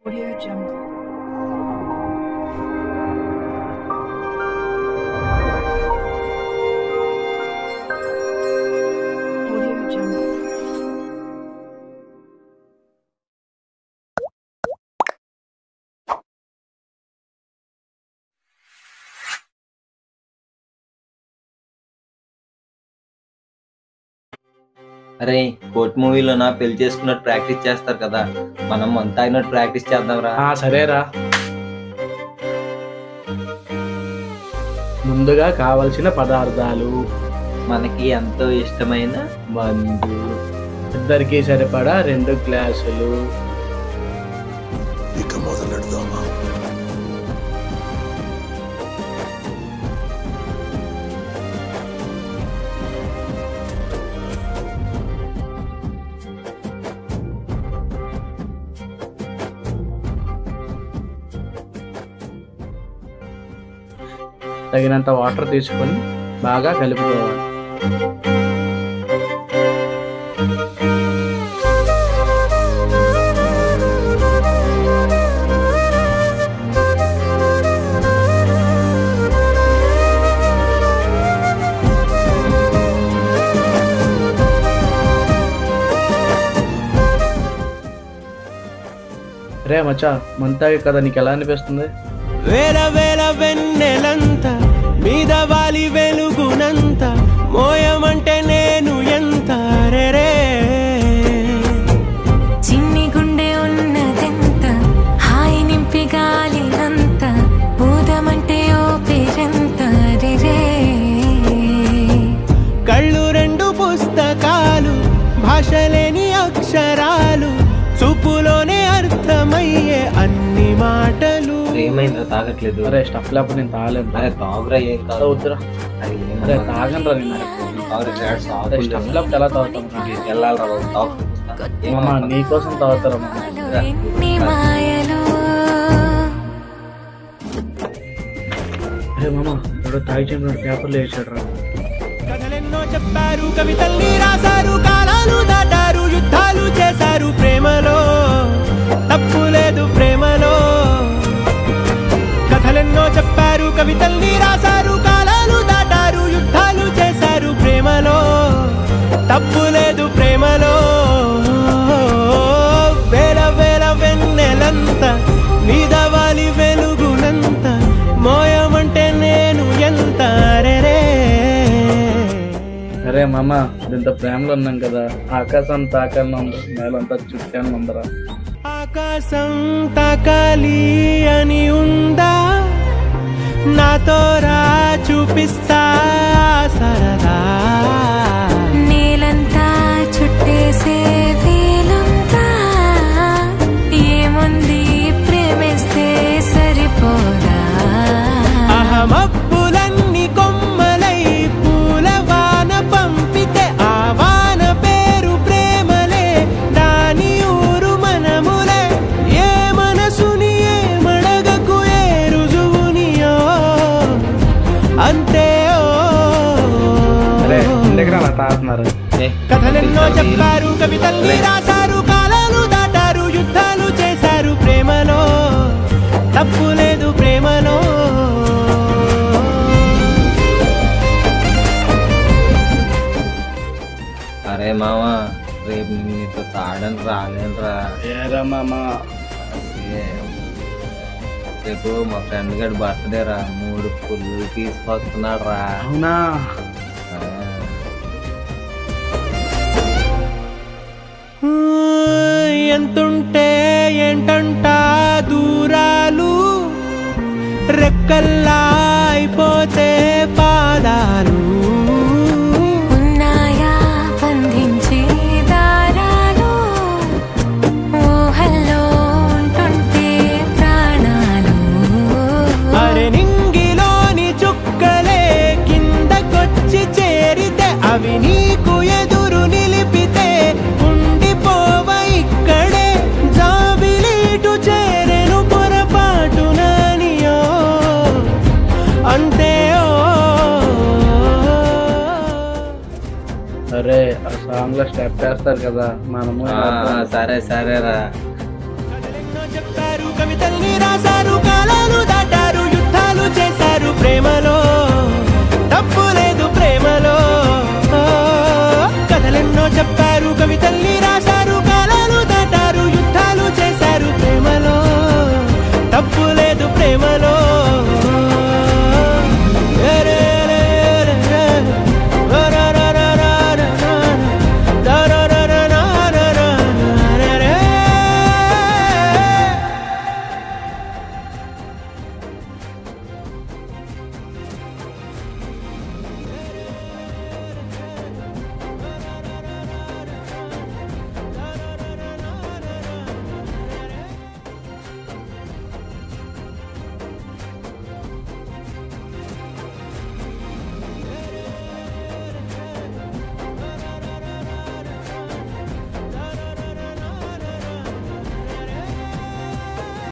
Audio Jungle. Audio Jungle. అరే court మూవీలో నా పెళ్లి చేసుకున్నట్టు ప్రాక్టీస్ చేస్తారు కదా, మనం అంతా అయినట్టు ప్రాక్టీస్ చేద్దాం రా. సరేరా. ముందుగా కావలసిన పదార్థాలు: మనకి ఎంతో ఇష్టమైన మందు, ఇద్దరికి సరిపడా 2 గ్లాసులు, ఇక మొదలెడదామా? తగినంత వాటర్ తీసుకొని బాగా కలుపుకోవాలి. రే మచ్చా, మంతాగి కదా, నీకు ఎలా అనిపిస్తుంది? వేల వేల వెన్నెలంత మీద వాలి వెలుగునంత మోయమంటే నేను ఎంత రే. చిన్ని గుండె ఉన్నదెంత హాయి నింపి గాలినంత ఊదమంటే ఓ పేరెంత రే. కళ్ళు 2 పుస్తకాలు, భాషలేని అక్షరాలు, చూపులోనే అర్థమయ్యే అన్ని మాటలు. ఏమైందా తాగట్లేదు? అరే స్టఫ్ లేకపోతే నేను తాగలేను. అరే తాగురా, ఏం కాదు. వద్దురా. అరే తాగనరా నేను. స్టఫ్ లేకపోతే ఎలా తాగుతాను? వెళ్ళాలరా బాబు, మామ నీకోసం తాగుతారా? ఎన్ని మాయలు. అరే మామ, ఇప్పుడు తాగి చెప్పినట్టు పేపర్లు వేసాడు రా. కథలెన్నో చెప్పారు, కవితల్ని రాశారు, కాలాలు దాటారు, యుద్ధాలు చేశారు, ప్రేమలో తప్పు లేదు ప్రేమలో. కథలెన్నో చెప్పారు, కవితల్ని రాశారు, కాలాలు దాటారు, యుద్ధాలు చేశారు, ప్రేమలో తప్పు లేదు ప్రేమలో. వేల వేల వెన్నెలంత మీద వాలి వెలుగునంత మోయమంటే నేను ఎంత రే. అరే మామ, ఇంత ప్రేమలో ఉన్నాం కదా, ఆకాశం తాకాలని ఉంది, నేలంతా చుట్టాను ఉందరా. ఆకాశం తాకాలి అని ఉందా, నాతో రా చూపిస్తా సరదా. నేలంతా చుట్టేసే వీలుందా, ఏముంది ప్రేమిస్తే సరిపోదా. అహమప్పులన్నీ కొమ్మలై పూల వాన పంపితే ఆ వాన పేరు ప్రేమలే, దాని ఊరు మనములే. ఏ మనసుని ఏ మడగకు, ఏ రుజువునియో అంతే. అరే దగ్గర అలా తాగుతున్నారు. కథలెన్నో చెప్పారు, కవితల్ని రాశారు, కాలాలు దాటారు, యుద్ధాలు చేశారు, ప్రేమలో తప్పు లేదు ప్రేమలో. అరే మామ, రేపు నీతో తాగడానికి రాలేనురా. ఏరా మామ, రేపు మా ఫ్రెండ్ గడి బర్త్డే రా, 3 పుల్లు తీసుకొస్తున్నాడు రా. అవునా? ఎంతుంటే ఏంటంట దూరాలు, రెక్కల్లా అయిపోతే పాదాలు. ఉన్నాయా బంధించే దారాలు, ఊహల్లో ఉంటుంటే ప్రాణాలు. అరే నింగిలోని చుక్కలే కిందకొచ్చి చేరితే, అవి నీకు ఎదురు నిలిపితే ఉండిపోవ ఇక్కడే. జాబిలీటు చేరెను పొరపాటు నానియో అంతే. అరే ఆ సాంగ్ లో స్టెప్ వేస్తారు కదా మనము. సరే సరేరా. కథలెన్నో చెప్పారు, కవితల్ని రాశారు, కాలాలు దాటారు, యుద్ధాలు చేశారు ప్రేమలో, తప్పు లేదు ప్రేమలో. కథలెన్నో చెప్పారు, కవితల్ని రాశారు, కాలాలు దాటారు, యుద్ధాలు చేశారు ప్రేమలో, తప్పు